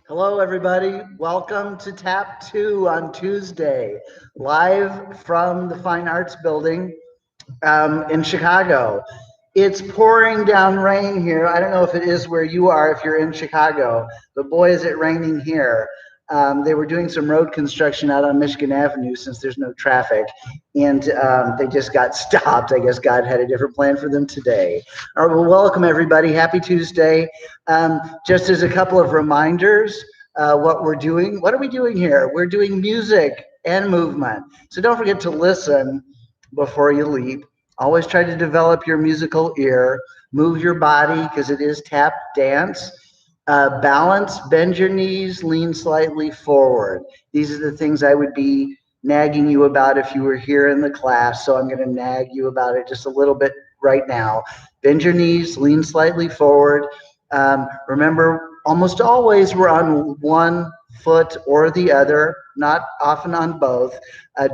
Hello, everybody. Welcome to Tap 2 on Tuesday, live from the Fine Arts Building in Chicago. It's pouring down rain here. I don't know if it is where you are if you're in Chicago, but boy, is it raining here. They were doing some road construction out on Michigan Avenue since there's no traffic, and they just got stopped. I guess God had a different plan for them today. All right, well, welcome everybody. Happy Tuesday. Just as a couple of reminders, what we're doing. What are we doing here? We're doing music and movement. So don't forget to listen before you leap. Always try to develop your musical ear. Move your body because it is tap dance. Balance, bend your knees, lean slightly forward. These are the things I would be nagging you about if you were here in the class. So I'm going to nag you about it just a little bit right now. Bend your knees, lean slightly forward. Remember, almost always we're on one foot or the other, not often on both.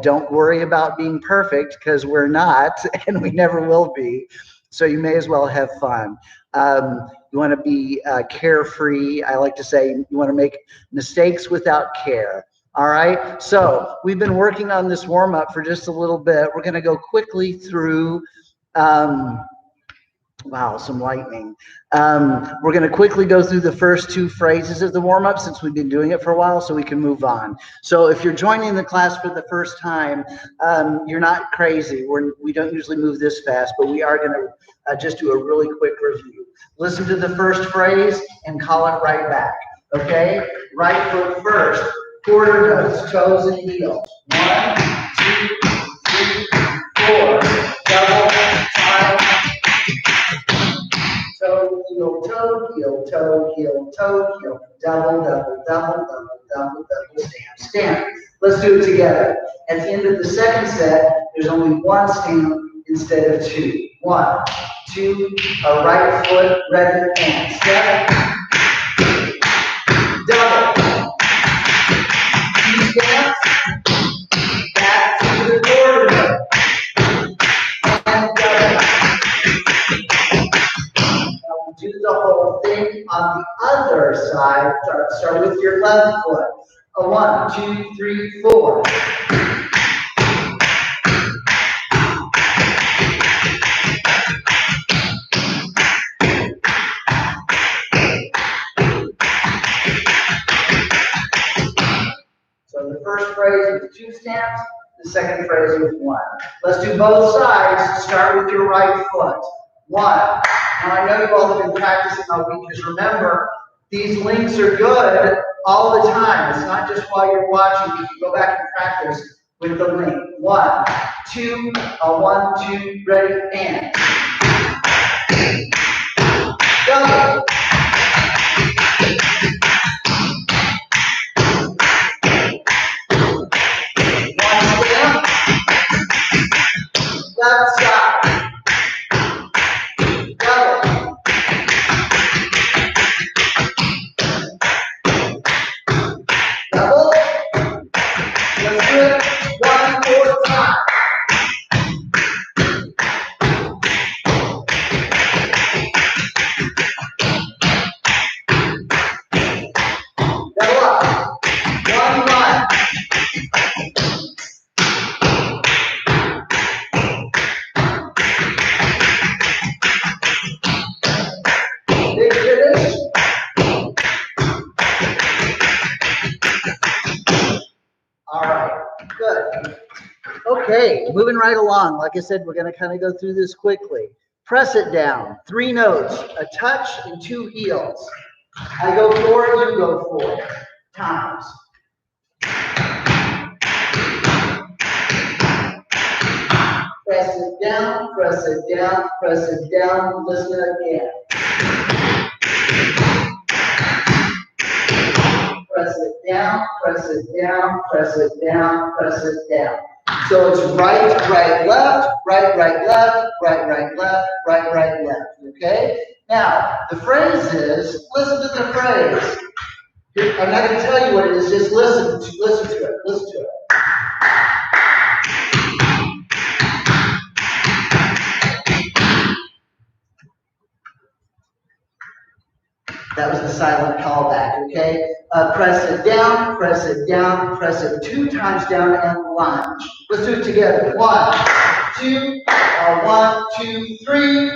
Don't worry about being perfect because we're not and we never will be. So you may as well have fun. You want to be carefree. I like to say you want to make mistakes without care. All right. So we've been working on this warm up for just a little bit. We're going to go quickly through. Wow, some lightning. We're going to quickly go through the first two phrases of the warm up since we've been doing it for a while so we can move on. So if you're joining the class for the first time, you're not crazy. We don't usually move this fast, but we are going to just do a really quick review. Listen to the first phrase and call it right back. Okay? Right foot first, quarter notes, toes and heels. 1, 2, 3, 4. Double time. Toe, heel, toe, heel, toe, heel, toe, heel. Double, double, double, double, double, double, stamp, stamp. Let's do it together. At the end of the second set, there's only one stamp instead of two. 1, 2, a right foot, ready, and step. Double. 2 stamps. Back to the quarter. And double. Do the whole thing on the other side. Start with your left foot. 1, 2, 3, 4. So the first phrase with 2 stamps, the second phrase with 1. Let's do both sides. Start with your right foot. 1. Now I know you all have been practicing all week because remember, these links are good all the time. It's not just while you're watching. You can go back and practice with the link. 1, 2, 1, 2, ready, and. Double. Left side. Double. Double. Let's do it one more time. Double up. 1, 1. Big finish. All right, good. Okay, moving right along. Like I said, we're going to kind of go through this quickly. Press it down. 3 notes, a touch and 2 heels. I go forward, you go forward. Times. Press it down, press it down, press it down. Listen again. Press it down, press it down, press it down, press it down. So it's right, right, left, right, right, left, right, right, left, right, right, left. Okay? Now, the phrase is, listen to the phrase. I'm not going to tell you what it is, just listen to it, listen to it. That was the silent callback, okay? Press it down, press it down, press it 2 times down and lunge. Let's do it together. 1, 2, 1, 2, 3.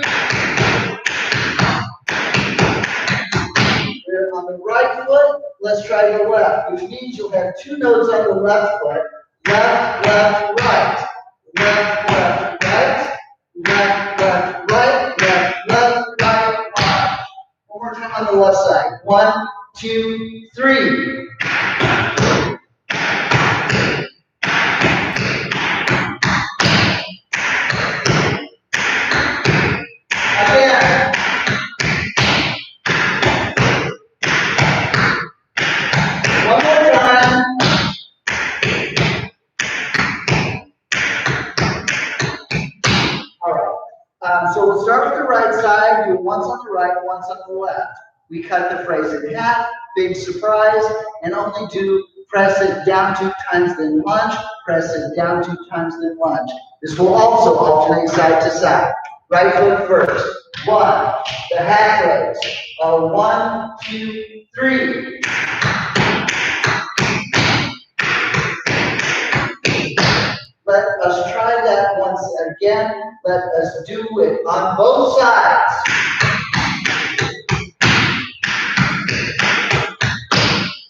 We're on the right foot. Let's try the left, which means you'll have 2 notes on the left foot. Left, left, right. Left, left, right. Left, left, right. Left, left, right, march. One more time on the left side. 1, 2, 3. Again. One more time. All right. So we'll start with the right side, do it once on the right, once on the left. We cut the phrase in half, big surprise, and only do press it down 2 times, then lunge, press it down 2 times, then lunge. This will also alternate side to side. Right foot first. 1, the half raise. 1, 2, 3. Let us try that once again. Let us do it on both sides.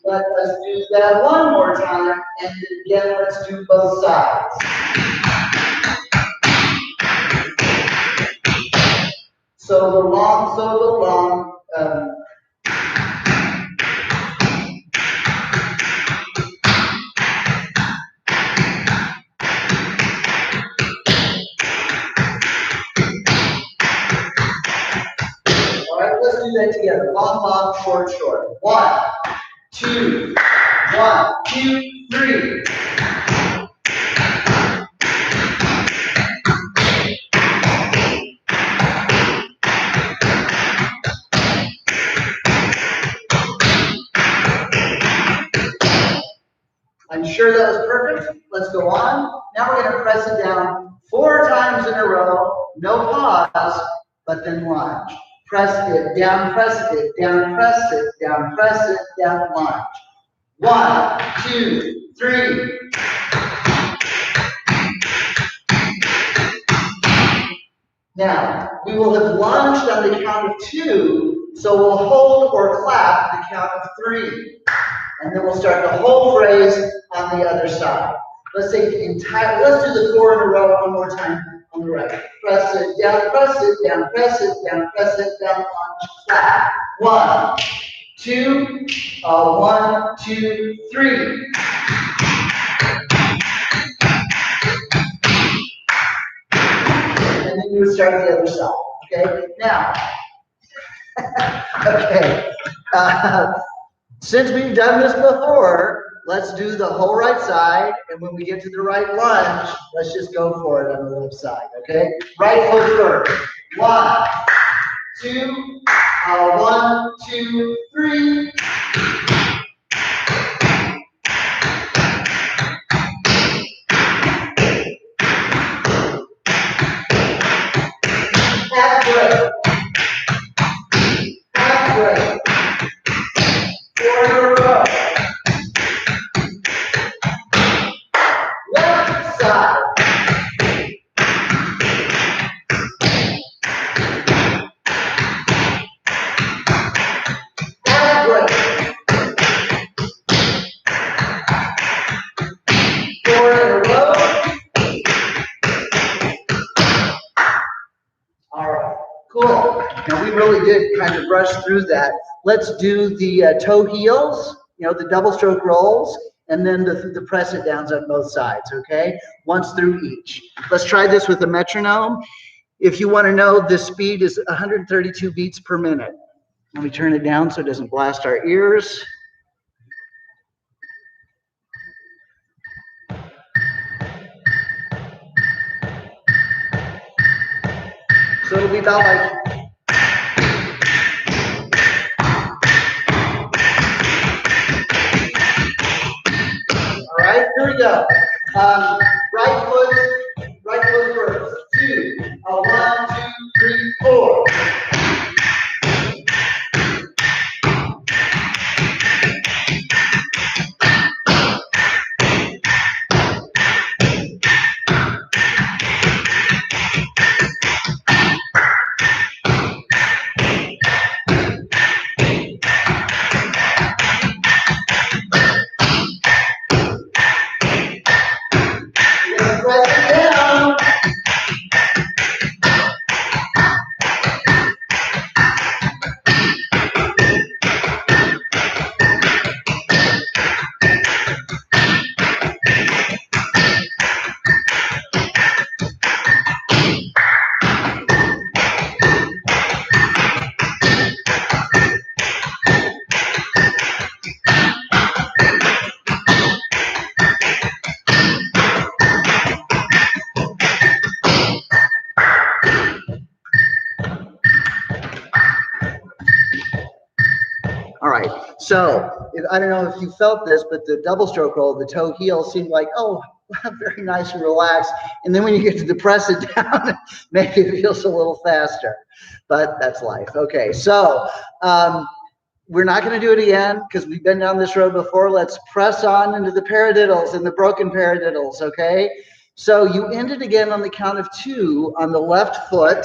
Let us do that one more time, and again, let's do both sides. So the long. All right, let's do that together. Long, short, short. 1, 2, 1, 2, 3. I'm sure that was perfect. Let's go on. Now we're going to press it down 4 times in a row. No pause, but then lunge. Press it down, press it down, press it down, press it down, lunge. 1, 2, 3. Now, we will have lunged on the count of 2, so we'll hold or clap the count of 3. And then we'll start the whole phrase on the other side. Let's say the entire, let's do the 4 in a row one more time on the right. Press it down, press it down, press it down, press it down, lunge, clap. 1, 2, 1, 2, 3. And then you would start the other side. Okay? Now, okay. Since we've done this before, let's do the whole right side, and when we get to the right lunge, let's just go for it on the left side, okay? Right foot first. 1, 2, 1, 2, 3. Halfway. Halfway. 4 in a row. Left side. Halfway. 4 in a row. All right, cool. Now we really did kind of rush through that. Let's do the toe heels, the double stroke rolls, and then the press it downs on both sides, okay? Once through each. Let's try this with a metronome. If you want to know, the speed is 132 beats per minute. Let me turn it down so it doesn't blast our ears. So it'll be about like, all right, here we go. Right foot first. 2, 1, 2, 3, 4. All right, so I don't know if you felt this, but the double stroke roll, the toe heel seemed like, oh, very nice and relaxed. And then when you get to the press it down, maybe it feels a little faster, but that's life. Okay, so we're not going to do it again because we've been down this road before. Let's press on into the paradiddles and the broken paradiddles, okay? So you end it again on the count of 2 on the left foot.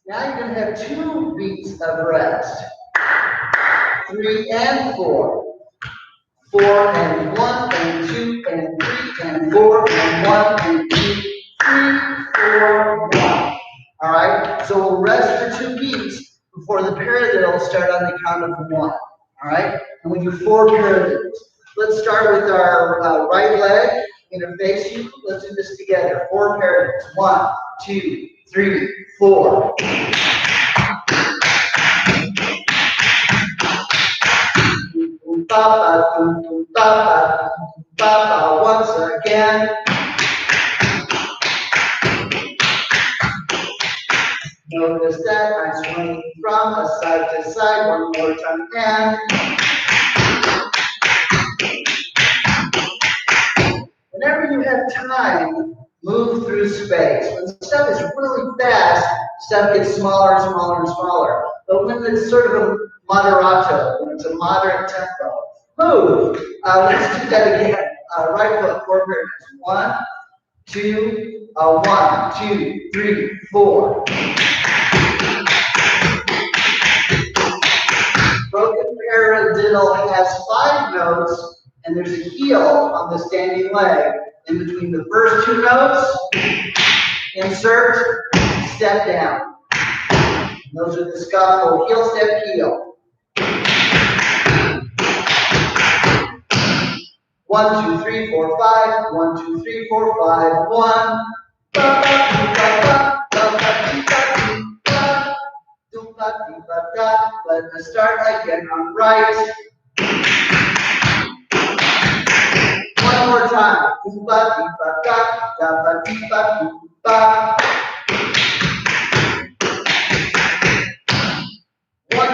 Now you're going to have 2 beats of rest. 3 and 4. 4 and 1 and 2 and 3 and 4 and 1 and 2, 3, 4, 1. All right, so we'll rest for 2 beats before the paradiddles start on the count of 1. All right, and we do 4 paradiddles. Let's start with our right leg, interface you. Let's do this together. 4 paradiddles. 1, 2, 3, 4. Once again. Notice that I'm swinging from a side to side. One more time, and whenever you have time, move through space. When stuff is really fast, stuff gets smaller and smaller and smaller. But when it's sort of a moderato, when it's a moderate tempo, move. Let's do that again. Right foot, 4 paradiddles. 1, 2, 1, 2, 3, 4. Broken paradiddle has 5 notes, and there's a heel on the standing leg. In between the first 2 notes, insert, step down. And those are the scuffle, heel, step, heel. 1, 2, 3, 4, 5. 1, 2, 3, 4, 5. 1. Let's start again on right. One more time. 1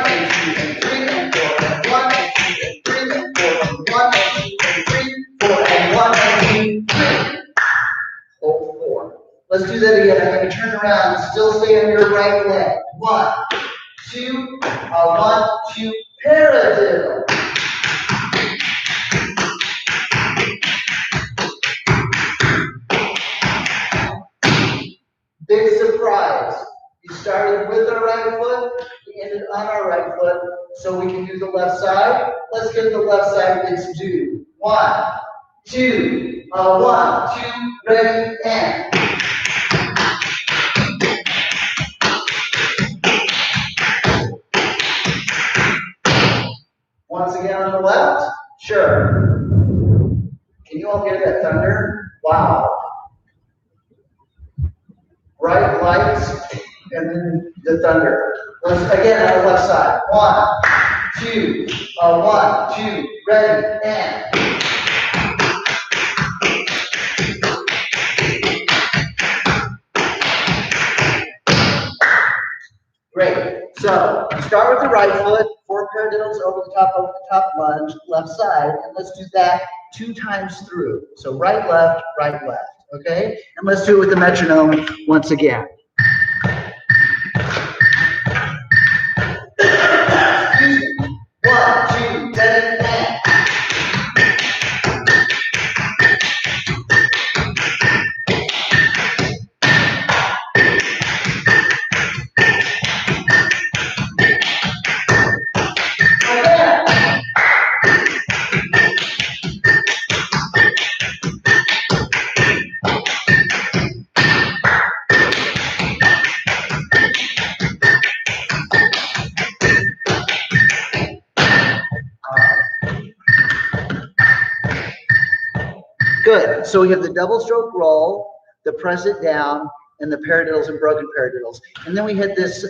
and 2 and 3 and 4 and 1 and 2 and 3 and 4 and 1 and 2 and 3, 4 and 1 and 2, 3. Hold 4. Let's do that again. I'm going to turn around and still stay on your right leg. 1, 2, 1, 2, paradiddle. Big surprise. You started with our right foot, we ended on our right foot, so we can do the left side. Let's get the left side its due. 1, 2, 1, 2, ready, and. Once again on the left, sure. Can you all hear that thunder? Wow. Right lights, and then the thunder. Let's again on the left side. 1, 2, 1, 2, ready, and. Great. So start with the right foot, 4 paradiddles over the top lunge, left side, and let's do that 2 times through. So right, left, okay? And let's do it with the metronome once again. Excuse me. 1, 2, ready, and. Good. So we have the double stroke roll, the press it down, and the paradiddles and broken paradiddles. And then we had this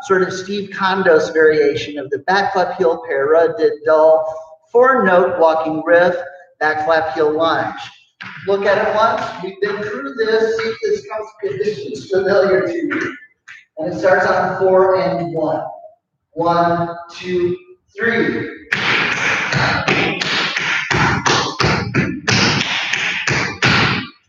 sort of Steve Condos variation of the back flap heel paradiddle, 4-note walking riff, back flap heel lunge. Look at it once. We've been through this. See if this is familiar to you. And it starts on 4 and 1. 1, 2, 3.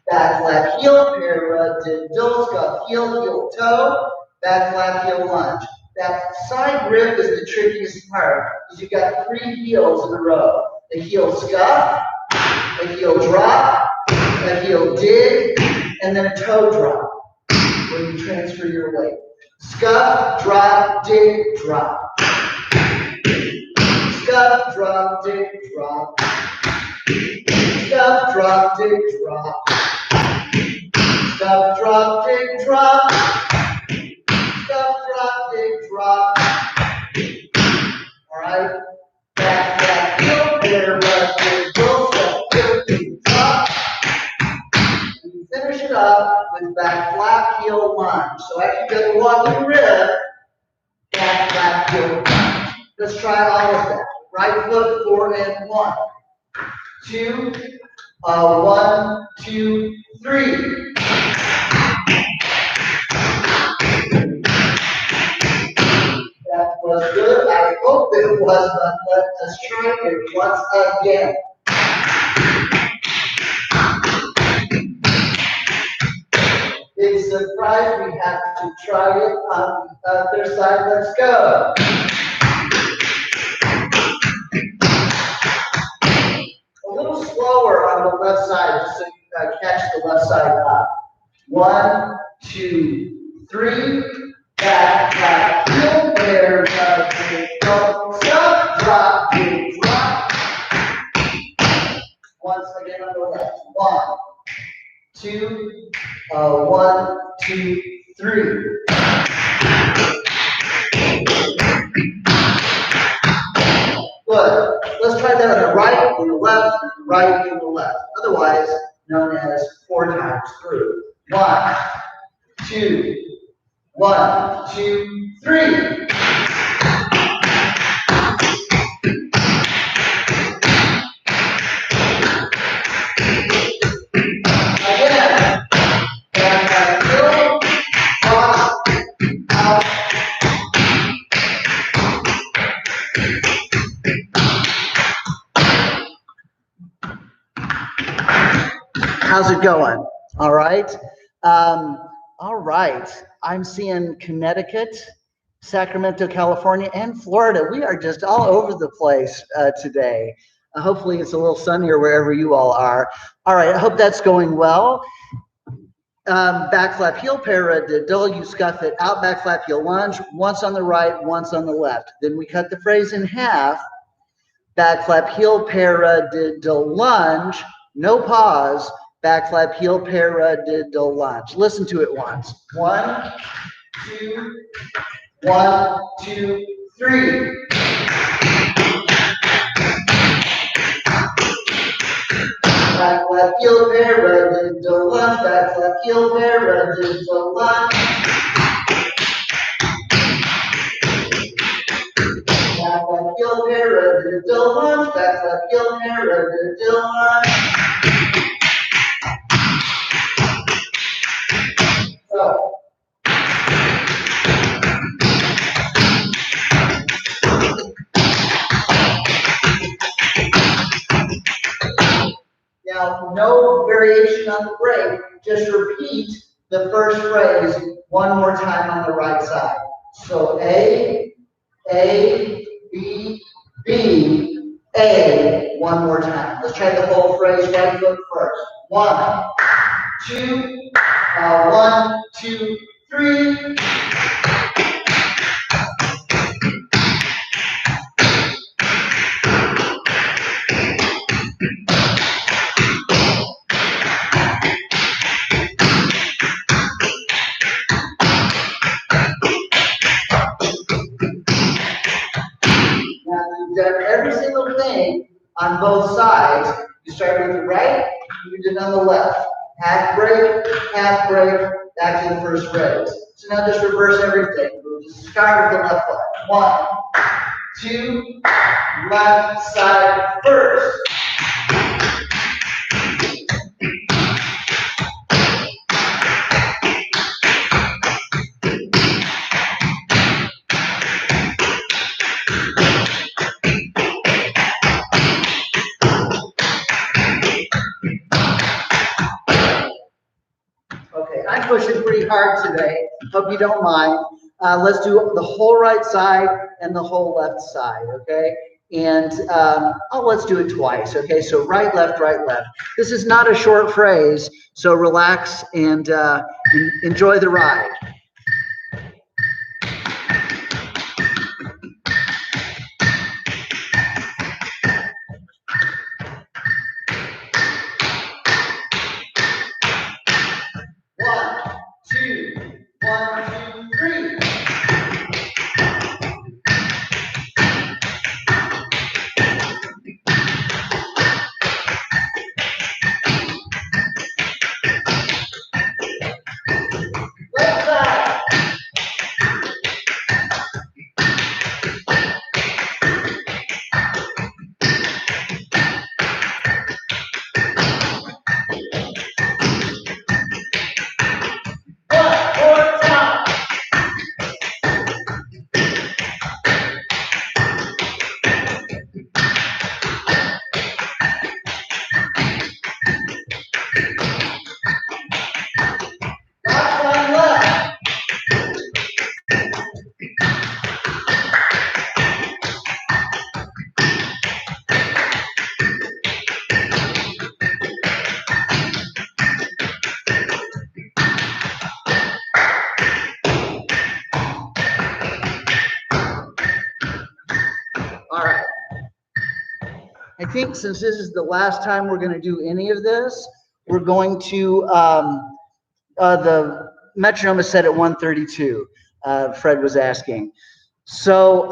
Back flat heel, paradiddle, scuff heel, heel toe, back flat heel lunge. That side grip is the trickiest part because you've got 3 heels in a row. The heel scuff, a heel drop, a heel dig, and then a toe drop where you transfer your weight. Scuff, drop, dig, drop. Scuff, drop, dig, drop. Scuff, drop, dig, drop. Scuff, drop, dig, drop. Scuff, drop, dig, drop. All right. Back, back, heel, paradiddle, scuff, heel, dig, drop. And you finish it up with back flat heel lunge. So after you get the walking rib, back flat heel lunge. Let's try all of that. Right foot, 4 and 1. 2, 1, 2, 3. That was good. I hope it was, but let us try it once again. Big surprise, we have to try it on the other side. Let's go. A little slower on the left side, just so you catch the left side up. 1, 2, 3. Back, back, heel, paradiddle, scuff, drop, dig, drop. Once again on the left. 1, 2, 1, 2, 3. Good. Let's try that on the right and the left, right and the left. Otherwise known as 4 times through. 1, 2, 1, 2, 3. Again. Back, back, heel, cross, out. How's it going? All right. All right. I'm seeing Connecticut, Sacramento, California, and Florida. We are just all over the place today. Hopefully it's a little sunnier wherever you all are. All right. I hope that's going well. Back flap heel, paradiddle, you scuff it out, back flap heel lunge, once on the right, once on the left. Then we cut the phrase in half. Back flap heel, paradiddle, lunge, no pause. Back flap heel, paradiddle, lunge. Listen to it once. 1, 2, 1, 2, 3. Back flap heel, paradiddle, lunge. Back flap heel, paradiddle, lunge. Back flap heel, paradiddle, lunge. Back flap heel, paradiddle, lunge. So, now, no variation on the break, just repeat the first phrase one more time on the right side. So A, B, B, A, one more time. Let's try the whole phrase, right foot first. 1, 2, 1, 2, 3. Now you've done every single thing on both sides. You start with the right, you did on the left. Half break, back to the first phrase. So now just reverse everything. We'll just start with the left foot. 1, 2, left side first. hard today. Hope you don't mind. Let's do the whole right side and the whole left side, okay? And let's do it twice, okay? So right, left, right, left. This is not a short phrase, so relax and enjoy the ride. One, two, 3. Left side. One more time. Last time left. All right. I think since this is the last time we're going to do any of this, we're going to, the metronome is set at 132. Fred was asking. So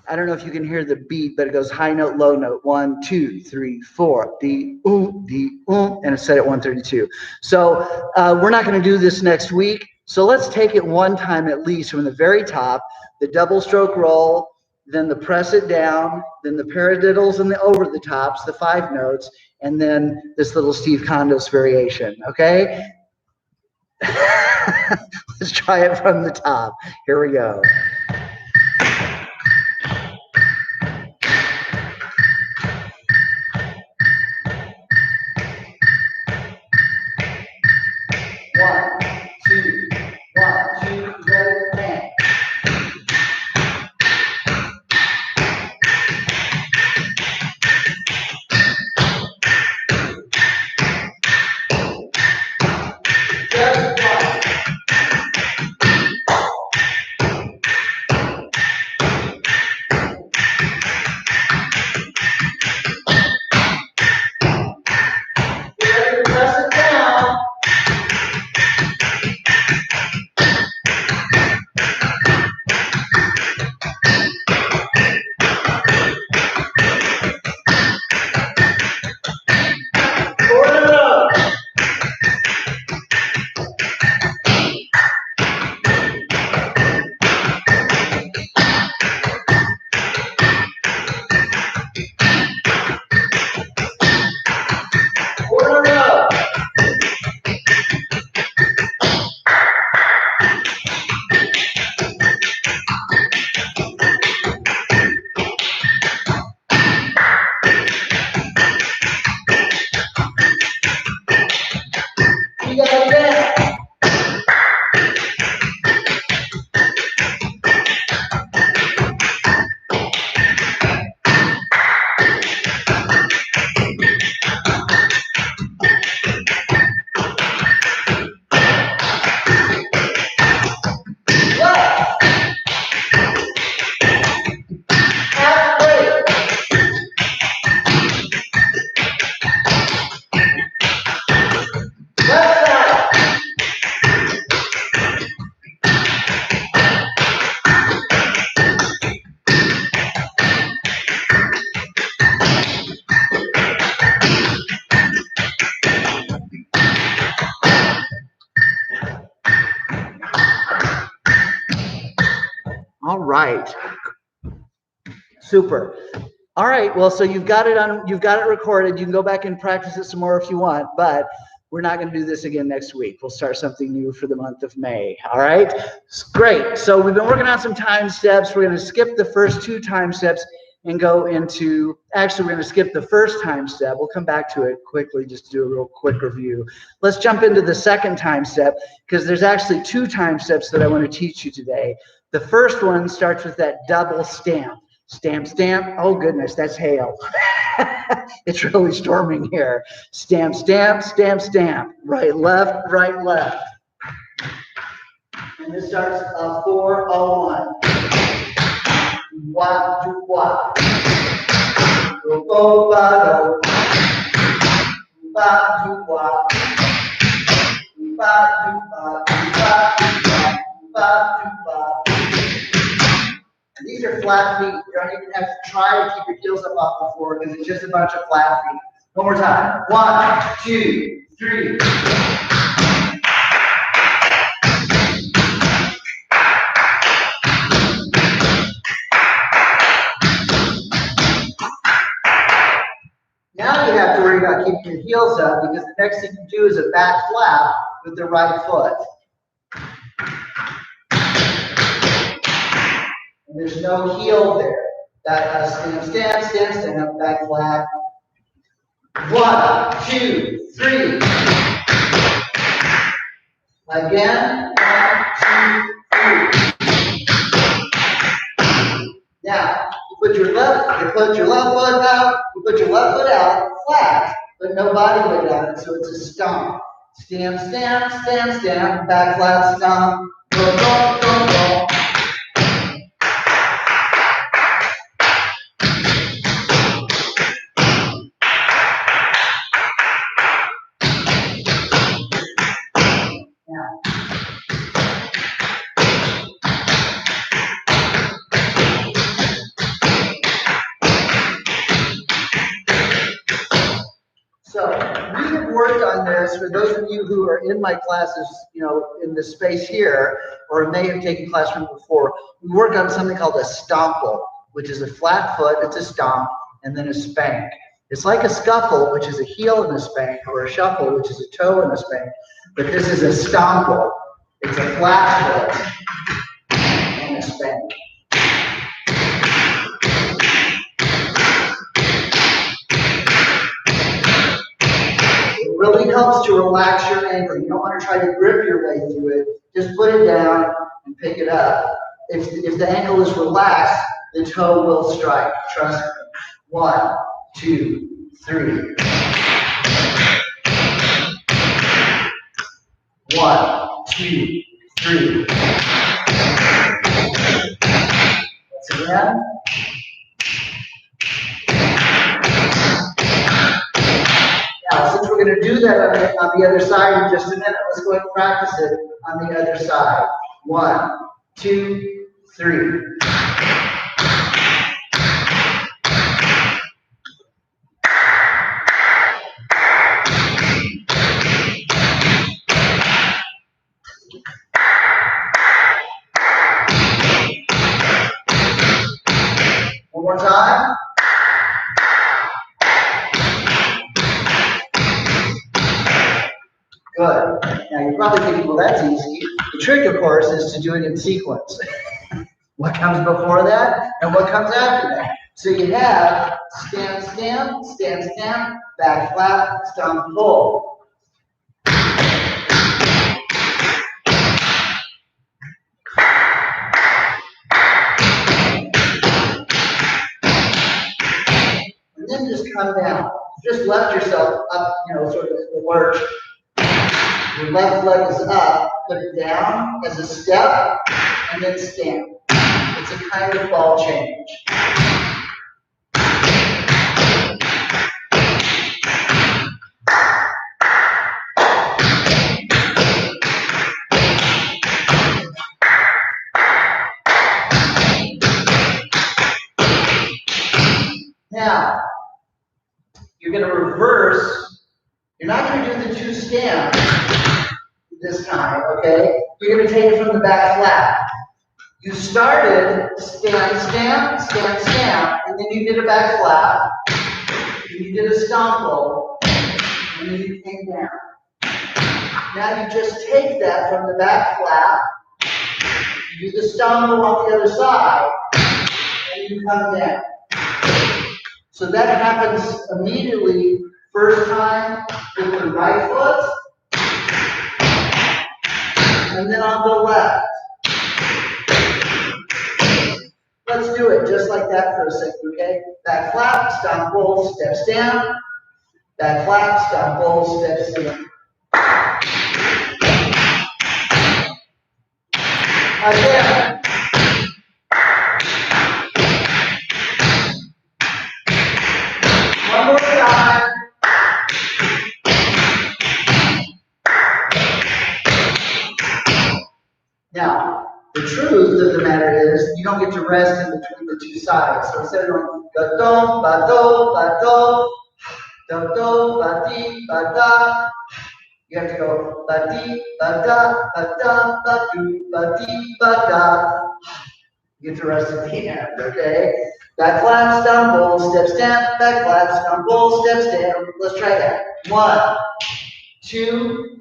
I don't know if you can hear the beat, but it goes high note, low note, 1, 2, 3, 4, the, and it's set at 132. So we're not going to do this next week. So let's take it one time at least from the very top, the double stroke roll, then the press it down, then the paradiddles and the over the tops, the 5 notes, and then this little Steve Condos variation, okay? Let's try it from the top. Here we go. One, two, ready, and. All right. Super. All right. Well, so you've got it recorded. You can go back and practice it some more if you want, but we're not going to do this again next week. We'll start something new for the month of May. All right. Great. So we've been working on some time steps. We're going to skip the first 2 time steps. and go into, actually we're going to skip the first time step. We'll come back to it quickly just to do a real quick review. Let's jump into the second time step because there's actually 2 time steps that I want to teach you today. The first one starts with that double stamp. Stamp, stamp. Oh goodness, that's hail. It's really storming here. Stamp, stamp, stamp, stamp. Right, left, right, left. And this starts 4-0-1. Wa, do, wa. Go, go, ba, do. Ba, do, wa. Ba, do, ba. Ba, do, ba. Ba, do, ba. And these are flat feet. You don't even have to try to keep your heels up off the floor because it's just a bunch of flat feet. One more time. 1, 2, 3. Now you have to worry about keeping your heels up because the next thing you do is a back flap with the right foot. And there's no heel there. That stand, stand, stand, stand up, back flap. 1, 2, 3. Again. 1, 2, 3. Now, you put your left foot out, you put your left foot out, flat, but no body weight on it, so it's a stomp. Stamp, stamp, stamp, stamp, back flat, stomp. Go, go, go, go. So we have worked on this for those of you who are in my classes, you know, in this space here, or may have taken class from before. We work on something called a stomple, which is a flat foot, it's a stomp, and then a spank. It's like a scuffle, which is a heel and a spank, or a shuffle, which is a toe and a spank. But this is a stomple. It's a flat foot and a spank. It really helps to relax your ankle. You don't want to try to grip your way through it. Just put it down and pick it up. If the ankle is relaxed, the toe will strike. Trust me. 1, 2, 3. 1, 2, 3. Once again. Now, since we're going to do that on the other side in just a minute, let's go ahead and practice it on the other side. 1, 2, 3. One more time. Good. Now you're probably thinking, well, that's easy. The trick, of course, is to do it in sequence. What comes before that and what comes after that? So you have stamp, stamp, stamp, stamp, back flap, stomp, pull. And then just come down. Just left yourself up, you know, sort of the lurch. Your left leg is up, put it down as a step, and then stamp. It's a kind of ball change. Now, you're going to reverse. You're not going to do the 2 stamps this time, okay? You're going to take it from the back flat. You started stamp, stamp, stamp, stamp, and then you did a back flap, and you did a stomple, and then you came down. Now you just take that from the back flap, you do the stomple on the other side, and you come down. So that happens immediately, first time with the right foot, and then on the left. Let's do it just like that for a second, okay? Back flap, stomp, roll, steps down. Back flap, stomp, roll, steps down. Again. One more time. Now, the truth of the matter is, you don't get to rest in between the two sides. So instead of going da-do, ba-do, ba-do, da-do, ba-di, ba-da, you have to go ba-di, ba-da, ba-da, ba-do, ba-di, ba-da. You get to rest at the end, okay? Back flap, stomp, roll, steps down. Back flap, stomp, roll, steps down. Let's try that. 1, 2,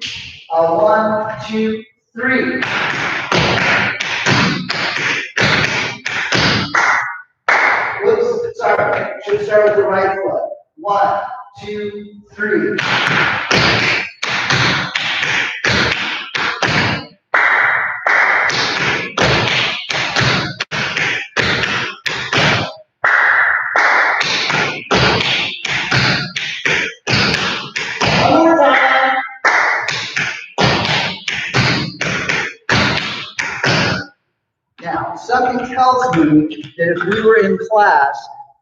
1, 2, 3. Whoops, sorry. Should start with the right foot. 1, 2, 3. One more time. Now, something tells me that if we were in class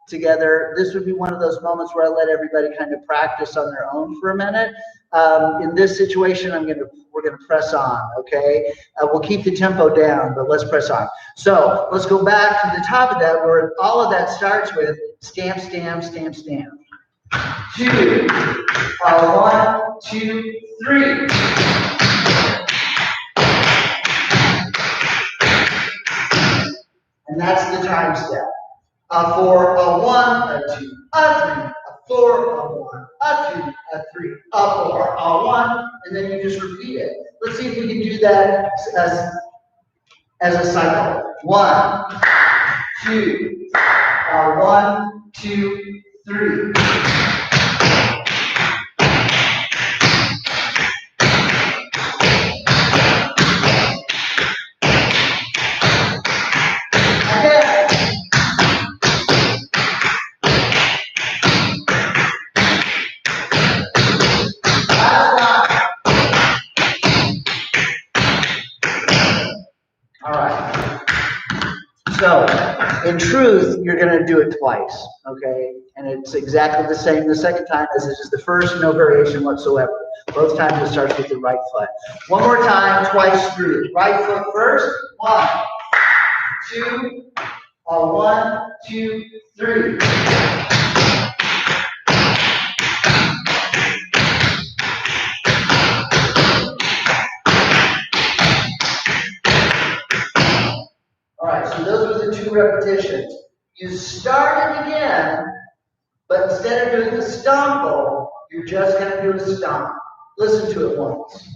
together, this would be one of those moments where I let everybody kind of practice on their own for a minute. In this situation, we're gonna press on, okay? We'll keep the tempo down, but let's press on. So let's go back to the top of that, where all of that starts with stamp, stamp, stamp, stamp. 2, 1, 2, 3. And that's the time step. A 4, a 1, a 2, a 3, a 4, a 1, a 2, a 3, a 4, a 1, and then you just repeat it. Let's see if we can do that as a cycle. 1, 2, 1, 2, 3. So, in truth, you're going to do it twice, okay? And it's exactly the same the second time as it is the first, no variation whatsoever. Both times it starts with the right foot. One more time, twice through. Right foot first. 1, 2, 1, 2, 3. So those were the 2 repetitions. You start it again, but instead of doing the stomp, you're just going to do a stomp. Listen to it once.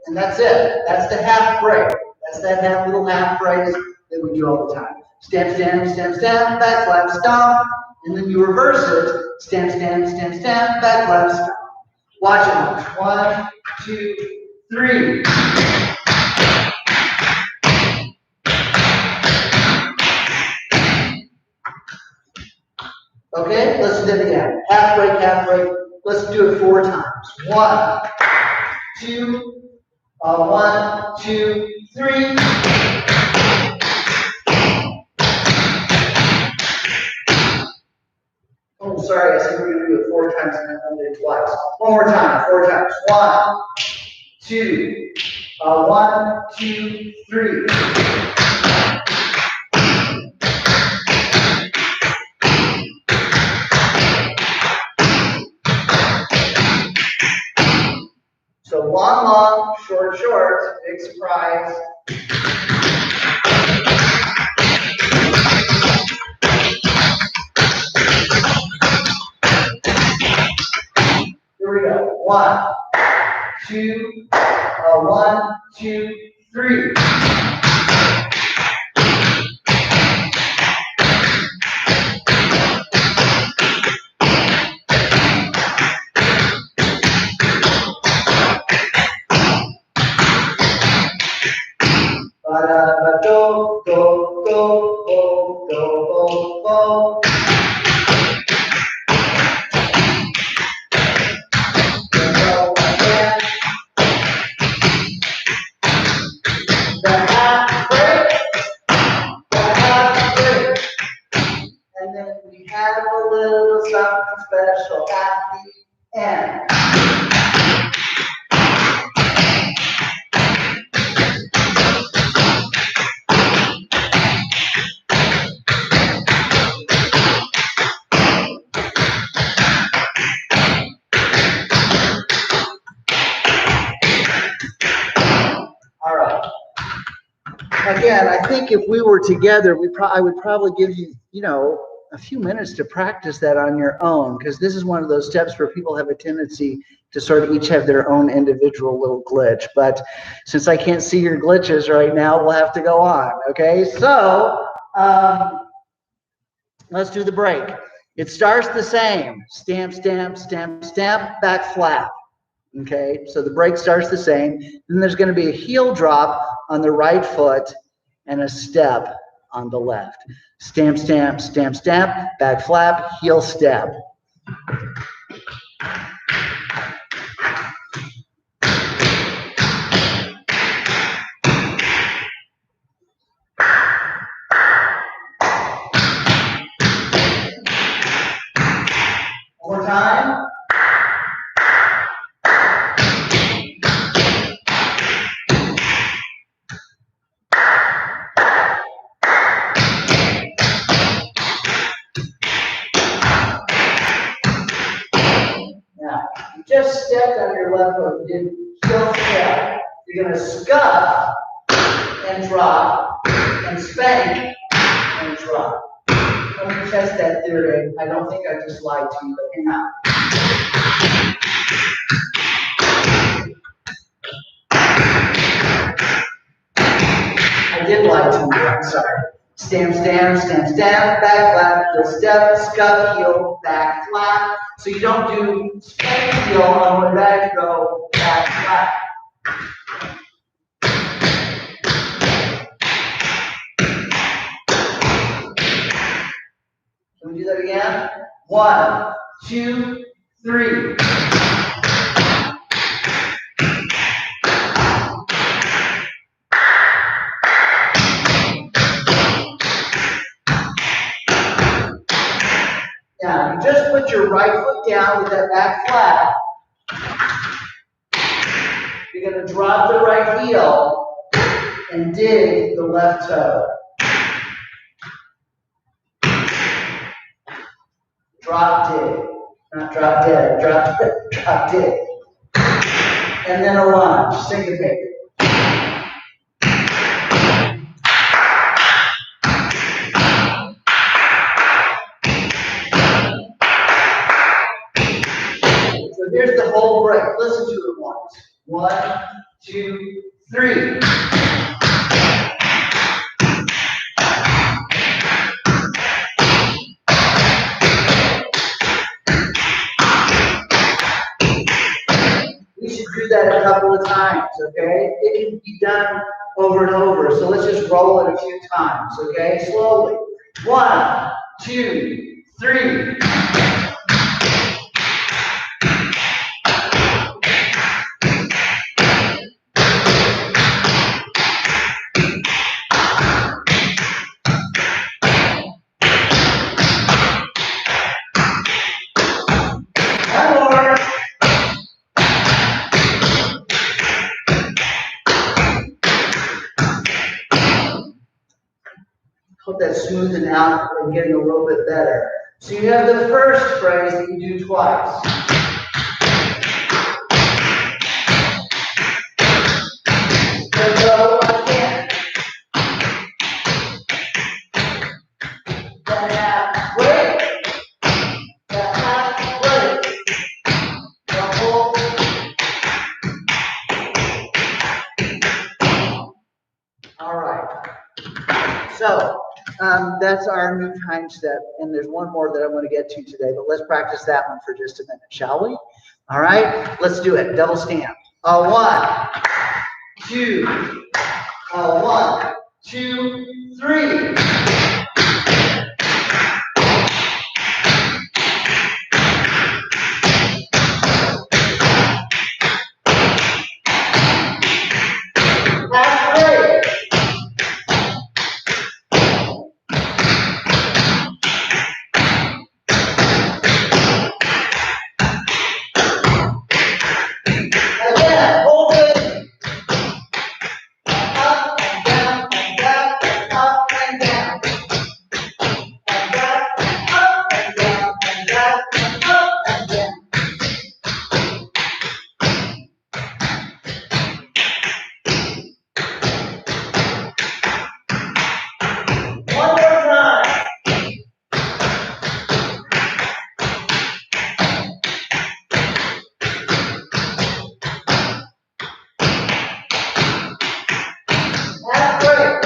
And that's it. That's the half break. That's that little half phrase that we do all the time. Stamp, stamp, stamp, stamp, back flap, stomp. And then you reverse it. Stamp, stamp, stamp, stamp, back flap, stomp. Watch it. 1, 2, 3. Okay, let's do it again. Half break, half break. Let's do it 4 times. 1, 2, 1, 2, 3. Oh, sorry, I said we're going to do it 4 times and then I'll do it twice. One more time, 4 times. 1, 2, 1, 2, 3. So long, long, short, short, big surprise. Here we go. 1, 2, 1, 2, 3. Go, go, go, go, go, go, go. Go again. The half break. The half break. And then we have a little something special at the end. All right. Again, I think if we were together, I would probably give you, a few minutes to practice that on your own, because this is one of those steps where people have a tendency to sort of each have their own individual little glitch. But since I can't see your glitches right now, we'll have to go on. Okay, so let's do the break. It starts the same: stamp, stamp, stamp, stamp, back flap. Okay, so the break starts the same. Then there's going to be a heel drop on the right foot and a step on the left. Stamp, stamp, stamp, stamp, back flap, heel step. One more time. You just stepped on your left foot. You did heel step. You're going to scuff and drop and spank and drop. Let me test that theory. I don't think I just lied to you, but hang on. I did lie to you. I'm sorry. Stamp, stamp, stamp, stamp, back flap, heel step, scuff, heel, back flap. So you don't do spank heel on the back, go back flap. Can we do that again? 1, 2, 3. Now, you just put your right foot down with that back flap. You're going to drop the right heel and dig the left toe. Drop, dig. Not drop, dead. Drop, dig. And then a lunge. Syncopate. So here's the whole break. Listen to it once. 1, 2, 3. We should do that a couple of times, okay? It can be done over and over. So let's just roll it a few times, okay? Slowly. 1, 2, 3. Hope that's smoothing out and getting a little bit better. So you have the first phrase that you do twice. Then go again. The half break. The half break. The whole That's our new time step. And there's one more that I want to get to today, but let's practice that one for just a minute, shall we? All right, let's do it. Double stamp. 1, 2, 1, 2, 3. That's great. Again, hold it. Up and down and down and up and down. And down and up and down and down and up and down. One more time. That's great.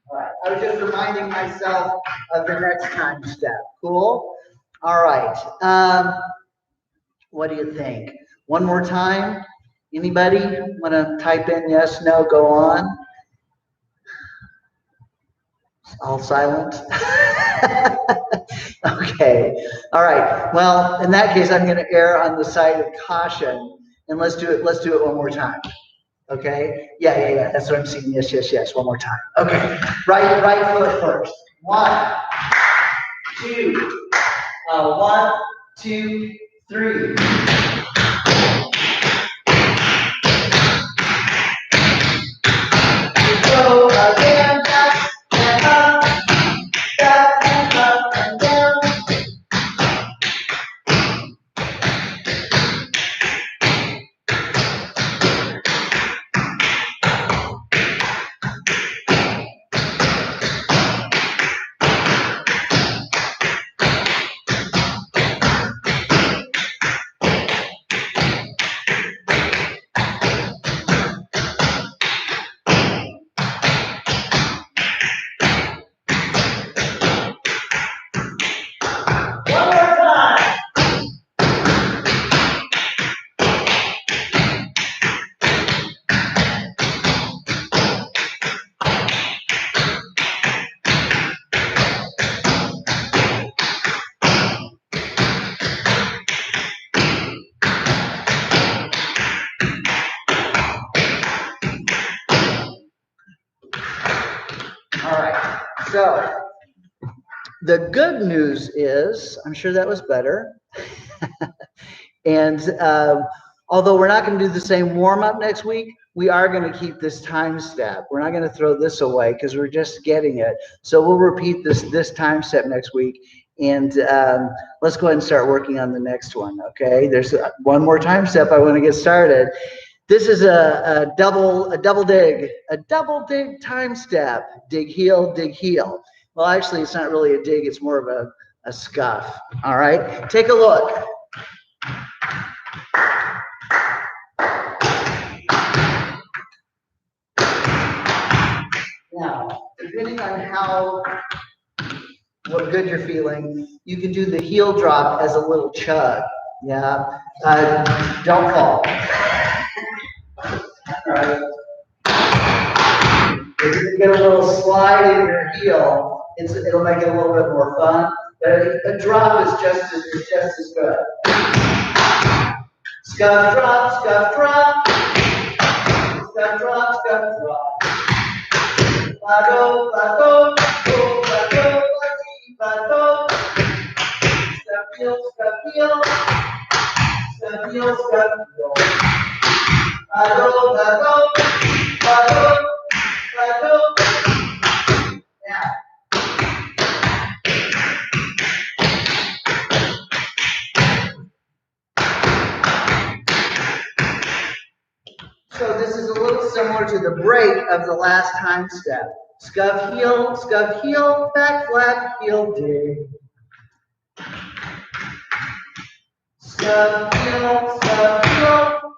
All right. I was just reminding myself of the next time step. Cool? All right. What do you think? One more time? Anybody want to type in yes, no, go on? All silent? Okay. All right. Well, in that case, I'm going to err on the side of caution, and let's do it one more time. Okay? Yeah. That's what I'm seeing. Yes. One more time. Okay. Right foot first. 1, 2. 1, 2, 3. Go again, back and up, back and up and down. One more time. All right. So the good news is, I'm sure that was better. And although we're not going to do the same warm up next week, we are going to keep this time step. We're not going to throw this away because we're just getting it. So we'll repeat this time step next week. And let's go ahead and start working on the next one. Okay. There's one more time step I want to get started. This is a double dig time step. Dig heel, dig heel. Well, actually, it's not really a dig. It's more of a scuff. All right. Take a look. Now, depending on what good you're feeling, you can do the heel drop as a little chug. Yeah. Don't fall. All right. If you get a little slide in your heel, it'll make it a little bit more fun. But a drop is just as good. Scuff drop, scuff drop. Scuff drop, scuff drop. Plateau, plateau, plateau, plateau, plateau. Scuff heel, scuff heel. Scuff heel, scuff heel. Plateau, plateau, plateau, plateau. Now. So this is a little similar similar to the break of the last time step. Scuff, heel, back flat, heel, dig. Scuff, heel,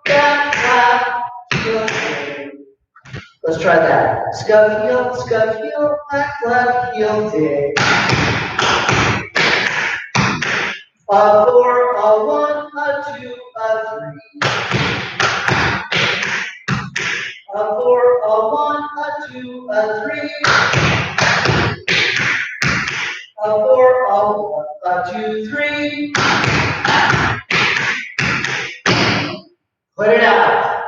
back flat, heel, dig. Let's try that. Scuff, heel, back flat, heel, dig. A 4, a 1, a 2, a 3. A 4, a 1, a 2, a 3. A 4, a 1, a 2, 3. Put it out.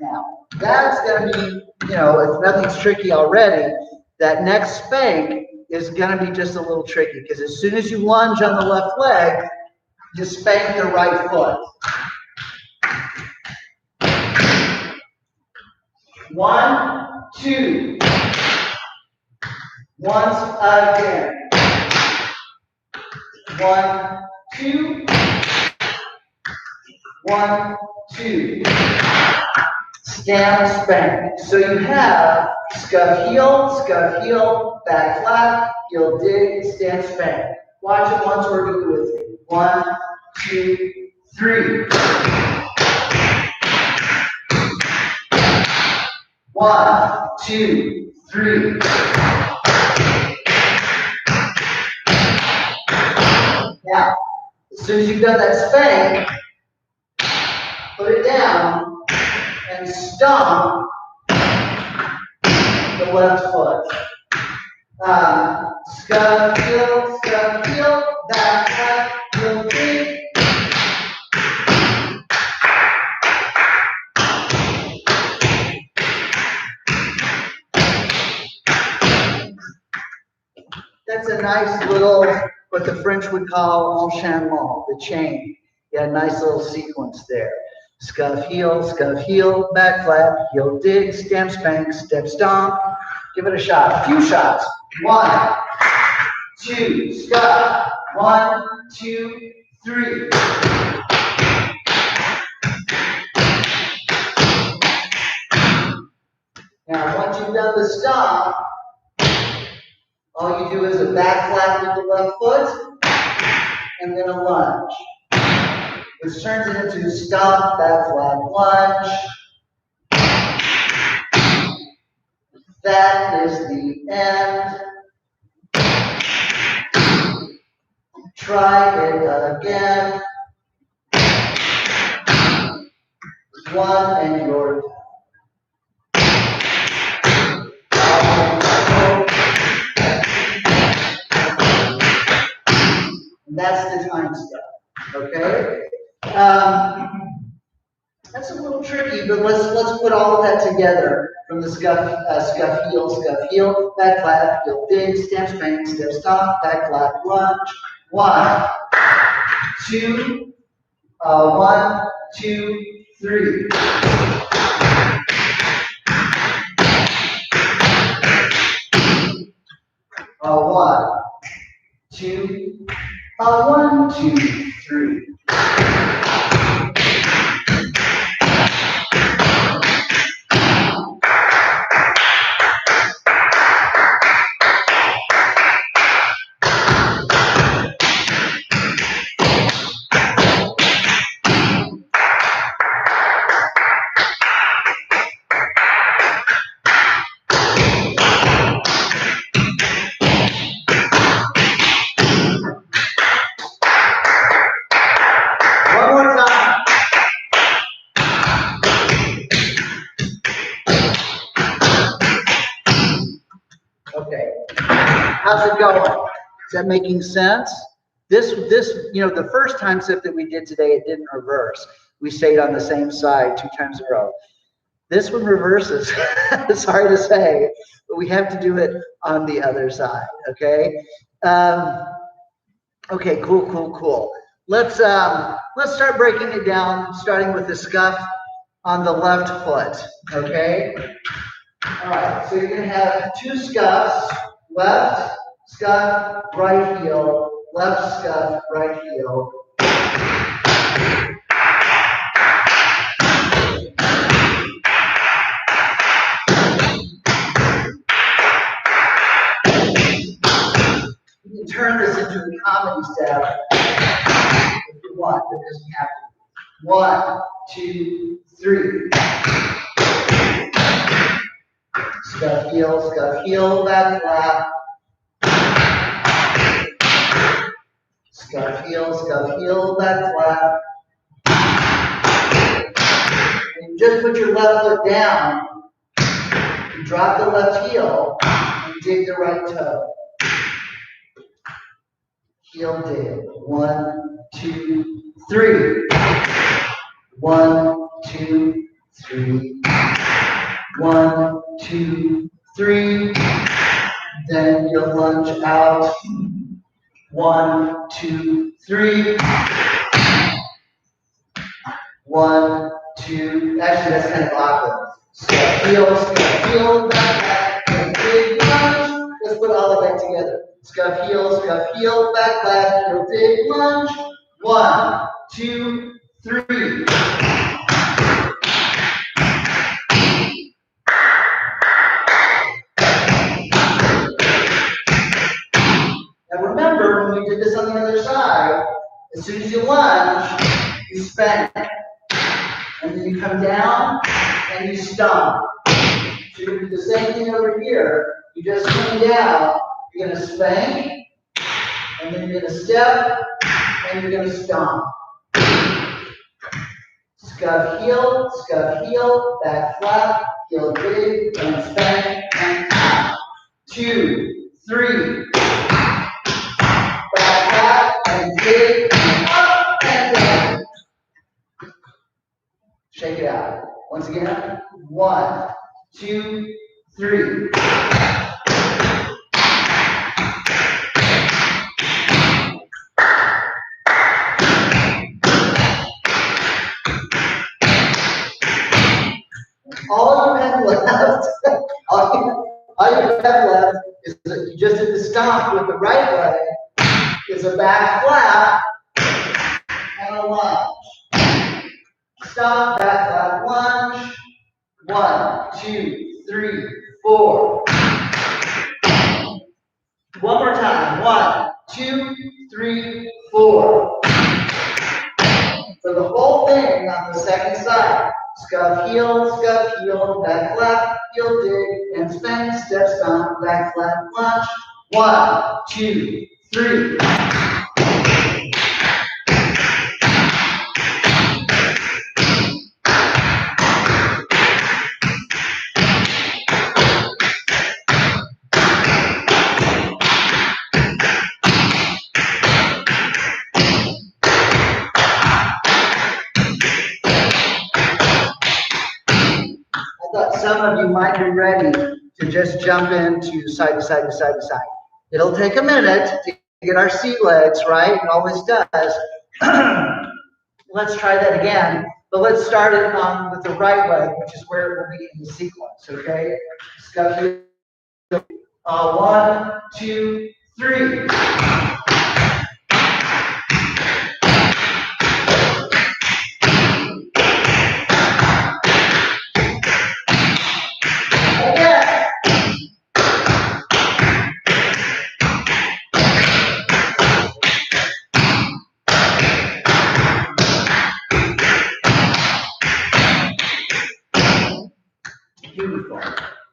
Now, that's going to be, if nothing's tricky already, that next spank is going to be just a little tricky because as soon as you lunge on the left leg, you spank the right foot. 1, 2. Once again. 1, 2. 1, 2. Stand, spank. So you have scuff, heel, back flat, heel, dig, stand, spank. Watch it once or do it with me. 1, 2, 3. 1, 2, 3. Now, as soon as you've done that spank, put it down and stomp the left foot. Scuff, heel, back flat, heel, dig. That's a nice little, what the French would call enchaînement, the chain. Yeah, nice little sequence there. Scuff, heel, back flat, heel, dig, stamp, spank, step, stomp. Give it a shot. A few shots. 1, 2, scuff. 1, 2, 3. Now, once you've done the stomp, all you do is a back flat with the left foot, and then a lunge, which turns it into stomp, back flat, lunge. That is the end. Try it again. 1 and you're and that's the time step. Okay? That's a little tricky, but let's put all of that together from the scuff, heel, back flat, heel, dig, stamp, spank, step, stomp, back flat, lunge. 1, 2, 1, 2, 3. One, two, 1, 2, 3. How's it going? Is that making sense? This, the first time step that we did today, it didn't reverse. We stayed on the same side 2 times in a row. This one reverses. Sorry to say, but we have to do it on the other side. Okay. Okay. Cool. Let's start breaking it down, starting with the scuff on the left foot. Okay. All right, so you're going to have two scuffs, left scuff, right heel, left scuff, right heel. You can turn this into a comedy step if you want, but it doesn't have to. 1, 2, 3. Scuff heel, back flap. Scuff heel, back flap. And just put your left foot down. You drop the left heel and dig the right toe. Heel dig. 1, 2, 3. 1, 2, 3. 1, 2, 3. Then you'll lunge out. 1, 2, 3. 1, 2. Actually, that's kind of awkward. Scuff heel, back, and big lunge. Let's put all of that together. Scuff heel, back, and big lunge. 1, 2, 3. Now remember, when we did this on the other side, as soon as you lunge, you spank. And then you come down and you stomp. So you're going to do the same thing over here. You just come down, you're going to spank, and then you're going to step, and you're going to stomp. Scuff heel, back flat, heel big, and spank, and out. 2, 3. Back flat, and big, and up, and down. Shake it out. Once again, 1, 2, 3. All you have left, all you have left is that you just did the stomp with the right leg, is a back flap and a lunge. Stomp, back flap, lunge. 1, 2, 3, 4. One more time. 1, 2, 3, 4. For the whole thing on the second side. Scuff heel, back flap, heel dig, and spank, step stomp, back flap, lunge. 1, 2, 3. Some of you might be ready to just jump into side to side to side to side. It'll take a minute to get our sea legs, right? It always does. Let's try that again, but let's start it with the right leg, which is where it will be in the sequence, okay? Scuff heel. 1, 2, 3.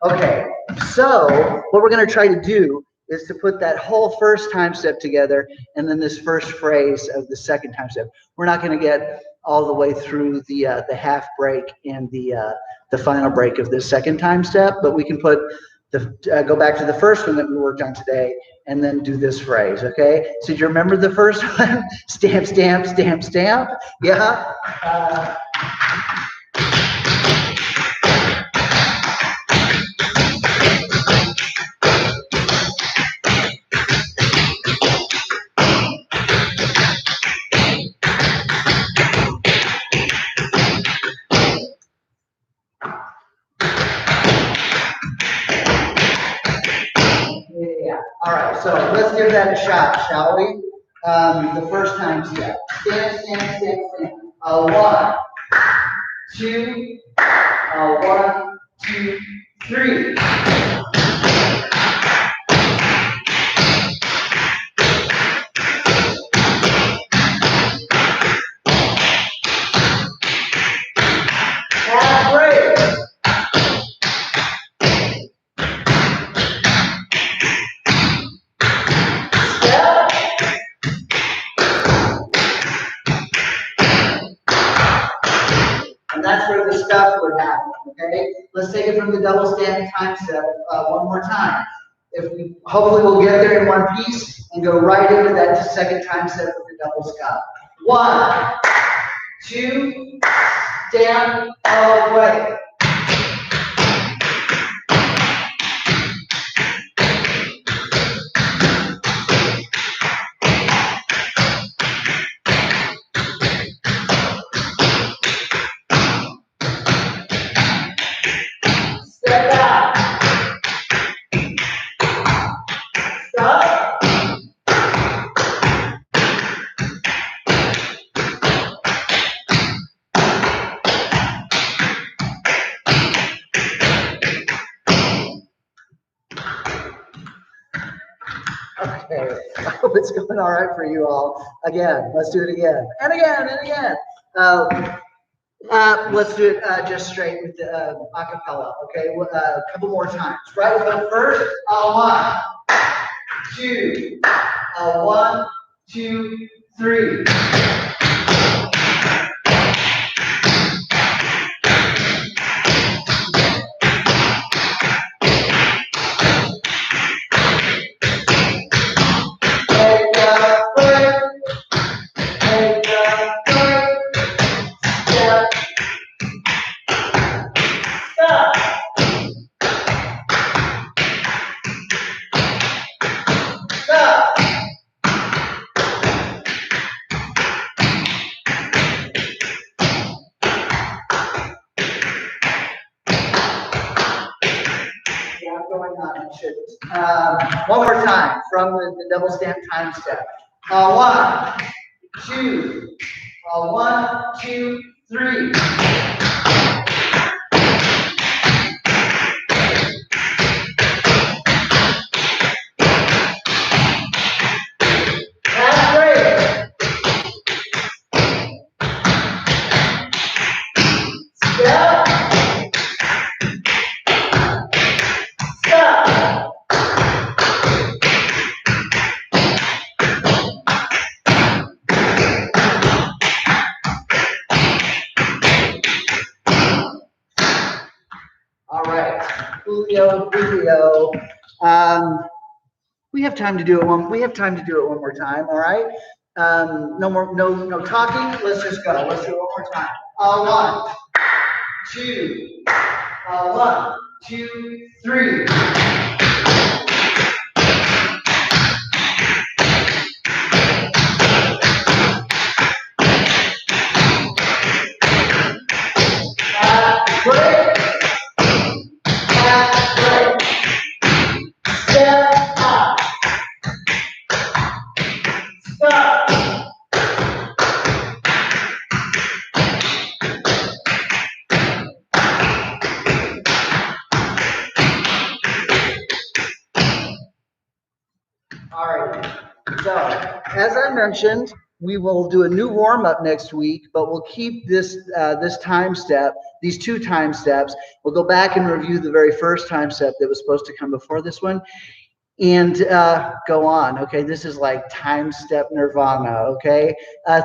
Okay, so what we're going to try to do is to put that whole first time step together and then this first phrase of the second time step. We're not going to get all the way through the half break and the final break of the second time step, but we can put go back to the first one that we worked on today and then do this phrase, okay? So do you remember the first one? Stamp, stamp, stamp, stamp. Yeah? let's give that a shot, shall we? The first time step. Stand, stand, stand, stand. 1, 2, 1, 2, 3. Half break. Step. And that's where the stuff would happen, okay? Let's take it from the double standing time step one more time. Hopefully we'll get there in one piece and go right into that second time step with the double scuff. 1, 2, stand, away. Step out. Stop. Okay, I hope it's going all right for you all. Again, let's do it again. And again, and again. Let's do it just straight with the acapella, okay? A couple more times. Right foot first. 1, 2. 1, 2, 3. One more time from the double stand time step. 1, 2. 1, 2, 3. Half break. Step. Stop. All right, Julio. We have time to do it one. We have time to do it one more time. All right. No talking. Let's just go. Let's do it one more time. 1, 2. 1, 2, 3. Break. Break. Step up. Stop. All right. So, as I mentioned, we will do a new warm-up next week, but we'll keep this time step, these 2 time steps. We'll go back and review the very first time step that was supposed to come before this one, and go on. Okay, this is like time step nirvana. Okay,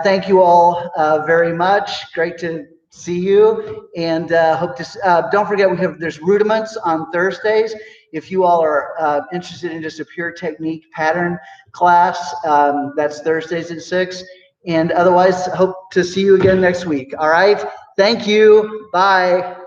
thank you all very much. Great to see you, and hope to. Don't forget, there's rudiments on Thursdays. If you all are interested in just a pure technique pattern class, that's Thursdays at 6. And otherwise, hope to see you again next week. All right. Thank you. Bye.